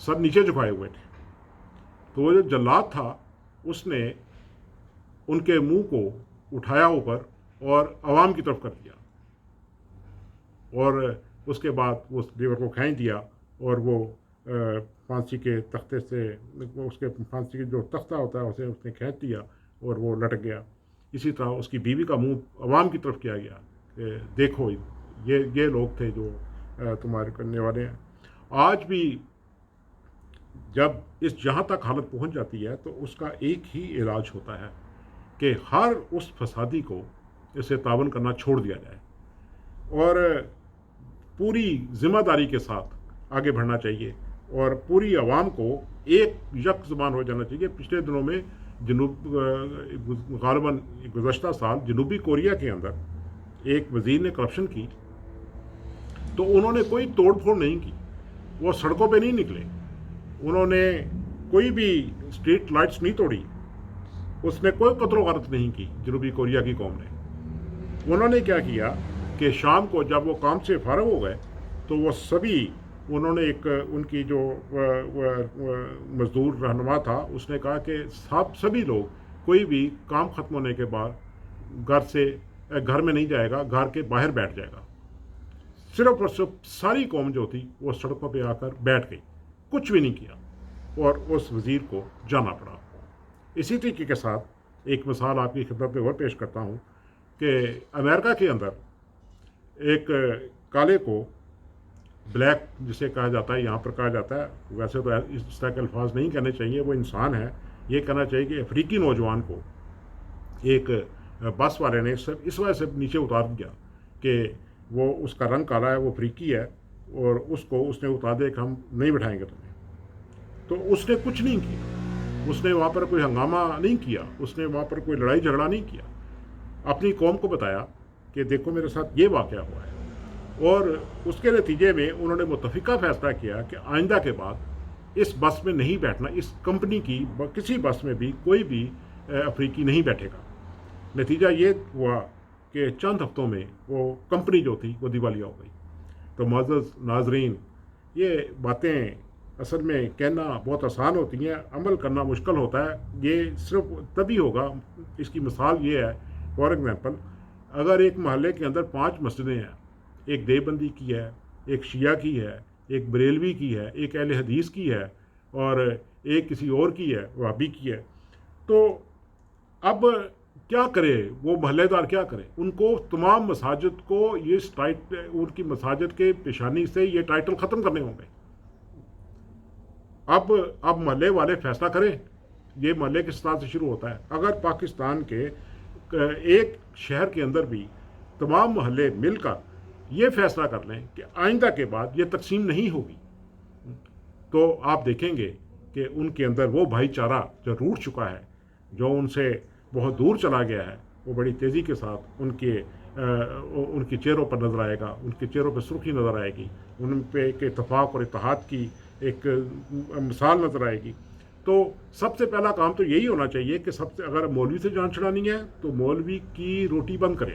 سر نیچے جھکائے ہوئے تھے. تو وہ جو جلاد تھا اس نے ان کے منہ کو اٹھایا اوپر اور عوام کی طرف کر دیا, اور اس کے بعد اس لیور کو کھینچ دیا, اور وہ پھانسی کے تختے سے, اس کے پھانسی کے جو تختہ ہوتا ہے اسے اس نے کھینچ دیا اور وہ لٹک گیا. اسی طرح اس کی بیوی کا منہ عوام کی طرف کیا گیا کہ دیکھو یہ لوگ تھے جو تمہارے کرنے والے ہیں. آج بھی جب جہاں تک حالت پہنچ جاتی ہے تو اس کا ایک ہی علاج ہوتا ہے کہ ہر اس فسادی کو اسے تعاون کرنا چھوڑ دیا جائے اور پوری ذمہ داری کے ساتھ آگے بڑھنا چاہیے, اور پوری عوام کو ایک یک زبان ہو جانا چاہیے. پچھلے دنوں میں غالباً گزشتہ سال جنوبی کوریا کے اندر ایک وزیر نے کرپشن کی, تو انہوں نے کوئی توڑ پھوڑ نہیں کی, وہ سڑکوں پہ نہیں نکلے, انہوں نے کوئی بھی اسٹریٹ لائٹس نہیں توڑی, اس نے کوئی قتل و غارت نہیں کی. جنوبی کوریا کی قوم نے, انہوں نے کیا کیا کہ شام کو جب وہ کام سے فارغ ہو گئے تو وہ سبھی, انہوں نے ایک ان کی جو مزدور رہنما تھا اس نے کہا کہ سبھی لوگ کوئی بھی کام ختم ہونے کے بعد گھر میں نہیں جائے گا, گھر کے باہر بیٹھ جائے گا. صرف اور صرف ساری قوم جو تھی وہ سڑکوں پہ آ کر بیٹھ گئی, کچھ بھی نہیں کیا, اور اس وزیر کو جانا پڑا. اسی طریقے کے ساتھ ایک مثال آپ کی خدمت میں اور پیش کرتا ہوں کہ امریکہ کے اندر ایک کالے کو بلیک جسے کہا جاتا ہے, یہاں پر کہا جاتا ہے, ویسے تو اس طرح کے الفاظ نہیں کہنے چاہیے, وہ انسان ہے, یہ کہنا چاہیے کہ افریقی نوجوان کو ایک بس والے نے اس وجہ سے نیچے اتار دیا کہ وہ اس کا رنگ کالا ہے, وہ افریقی ہے, اور اس نے اتار دیا کہ ہم نہیں بٹھائیں گے تمہیں. تو اس نے کچھ نہیں کیا, اس نے وہاں پر کوئی ہنگامہ نہیں کیا, اس نے وہاں پر کوئی لڑائی جھگڑا نہیں کیا, اپنی قوم کو بتایا کہ دیکھو میرے ساتھ یہ واقعہ ہوا ہے, اور اس کے نتیجے میں انہوں نے متفقہ فیصلہ کیا کہ آئندہ کے بعد اس بس میں نہیں بیٹھنا, اس کمپنی کی کسی بس میں بھی کوئی بھی افریقی نہیں بیٹھے گا. نتیجہ یہ ہوا کہ چند ہفتوں میں وہ کمپنی جو تھی وہ دیوالیہ ہو گئی. تو معزز ناظرین, یہ باتیں اصل میں کہنا بہت آسان ہوتی ہیں, عمل کرنا مشکل ہوتا ہے. یہ صرف تبھی ہوگا, اس کی مثال یہ ہے, فار ایگزامپل اگر ایک محلے کے اندر 5 مسجدیں ہیں, ایک دیوبندی کی ہے, ایک شیعہ کی ہے, ایک بریلوی کی ہے, ایک اہل حدیث کی ہے, اور ایک کسی اور کی ہے, وہابی کی ہے, تو اب کیا کرے وہ محلے دار, کیا کرے؟ ان کو تمام مساجد کو ان کی مساجد کے پیشانی سے یہ ٹائٹل ختم کرنے ہوں گے. اب محلے والے فیصلہ کریں, یہ محلے کے سطح سے شروع ہوتا ہے. اگر پاکستان کے ایک شہر کے اندر بھی تمام محلے مل کر یہ فیصلہ کر لیں کہ آئندہ کے بعد یہ تقسیم نہیں ہوگی, تو آپ دیکھیں گے کہ ان کے اندر وہ بھائی چارہ جو روٹ چکا ہے, جو ان سے بہت دور چلا گیا ہے, وہ بڑی تیزی کے ساتھ ان کے چہروں پر نظر آئے گا, ان کے چہروں پہ سرخی نظر آئے گی, ان پہ ایک اتفاق اور اتحاد کی ایک مثال نظر آئے گی. تو سب سے پہلا کام تو یہی ہونا چاہیے کہ اگر مولوی سے جان چھڑانی ہے تو مولوی کی روٹی بند کریں.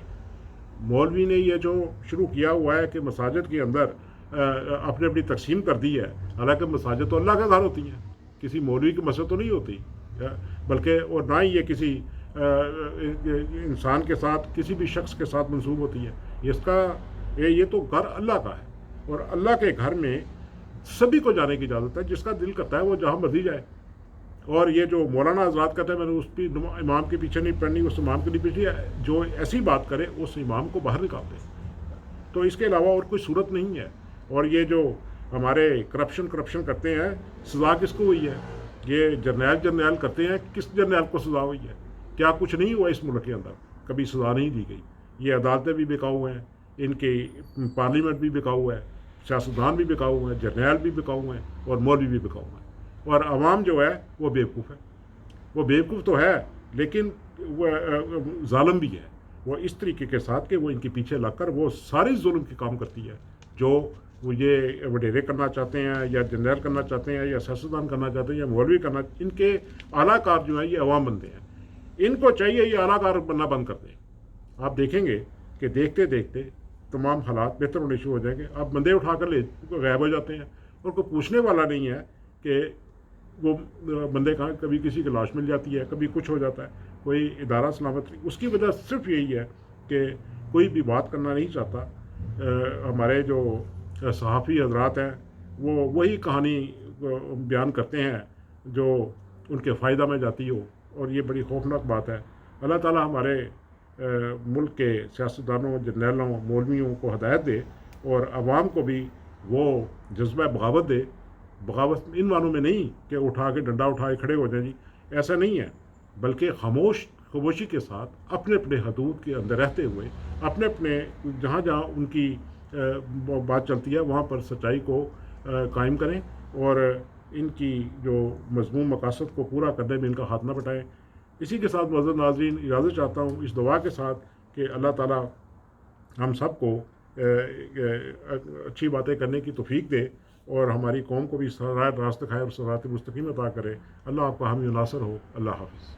مولوی نے یہ جو شروع کیا ہوا ہے کہ مساجد کے اندر اپنی تقسیم کر دی ہے, حالانکہ مساجد تو اللہ کا گھر ہوتی ہیں, کسی مولوی کی مسجد تو نہیں ہوتی, بلکہ اور نہ ہی یہ کسی انسان کے ساتھ, کسی بھی شخص کے ساتھ منسوب ہوتی ہے. یہ تو گھر اللہ کا ہے, اور اللہ کے گھر میں سبھی کو جانے کی اجازت ہے, جس کا دل کرتا ہے وہ جہاں مرضی جائے. اور یہ جو مولانا حضرات کہتے ہیں میں نے اس امام کے پیچھے نہیں پڑھنی, اس امام کے نہیں پیچھے, جو ایسی بات کرے اس امام کو باہر نکال دے. تو اس کے علاوہ اور کوئی صورت نہیں ہے. اور یہ جو ہمارے کرپشن کرتے ہیں, سزا کس کو ہوئی ہے؟ یہ جرنیل کرتے ہیں, کس جرنیل کو سزا ہوئی ہے؟ کیا کچھ نہیں ہوا اس ملک کے اندر؟ کبھی سزا نہیں دی گئی. یہ عدالتیں بھی بکاؤ ہیں, ان کے پارلیمنٹ بھی بکاؤ ہے, سیاستدان بھی بکاؤ ہیں, جرنیل بھی بکاؤ ہیں, اور مولوی بھی بکاؤ ہیں. اور عوام جو ہے وہ بیوقوف ہے. وہ بیوقوف تو ہے لیکن وہ ظالم بھی ہے. وہ اس طریقے کے ساتھ کہ وہ ان کے پیچھے لگ کر وہ سارے ظلم کے کام کرتی ہے جو وہ یہ وڈیرے کرنا چاہتے ہیں, یا جنرل کرنا چاہتے ہیں, یا سیاستدان کرنا چاہتے ہیں, یا مولوی کرنا. ان کے اعلیٰ کار جو ہیں یہ عوام بندے ہیں. ان کو چاہیے یہ اعلیٰ کار بننا بند کر دیں. آپ دیکھیں گے کہ دیکھتے دیکھتے تمام حالات بہتر ہونے شروع ہو جائیں گے. آپ بندے اٹھا کر غائب ہو جاتے ہیں, اور کوئی پوچھنے والا نہیں ہے کہ وہ بندے کا کبھی کسی کی لاش مل جاتی ہے، کبھی کچھ ہو جاتا ہے، کوئی ادارہ سلامت نہیں، اس کی وجہ صرف یہی ہے کہ کوئی بھی بات کرنا نہیں چاہتا۔ ہمارے جو صحافی حضرات ہیں وہ وہی کہانی بیان کرتے ہیں جو ان کے فائدہ میں جاتی ہو، اور یہ بڑی خوفناک بات ہے۔ اللہ تعالی ہمارے ملک کے سیاستدانوں، جرنیلوں، مولویوں کو ہدایت دے، اور عوام کو بھی وہ جذبہ بغاوت دے۔ بغاوت ان معنوں میں نہیں کہ اٹھا کے ڈنڈا اٹھا کے کھڑے ہو جائیں جی، ایسا نہیں ہے، بلکہ خاموشی کے ساتھ اپنے اپنے حدود کے اندر رہتے ہوئے، اپنے اپنے جہاں جہاں ان کی بات چلتی ہے وہاں پر سچائی کو قائم کریں، اور ان کی جو مضمون مقاصد کو پورا کرنے میں ان کا ہاتھ نہ بٹائیں۔ اسی کے ساتھ معزز ناظرین اجازت چاہتا ہوں اس دعا کے ساتھ کہ اللہ تعالیٰ ہم سب کو اچھی باتیں کرنے کی توفیق دے، اور ہماری قوم کو بھی راست دکھائے اور صراط مستقیم عطا کرے۔ اللہ آپ کا حامی و ناصر ہو۔ اللہ حافظ۔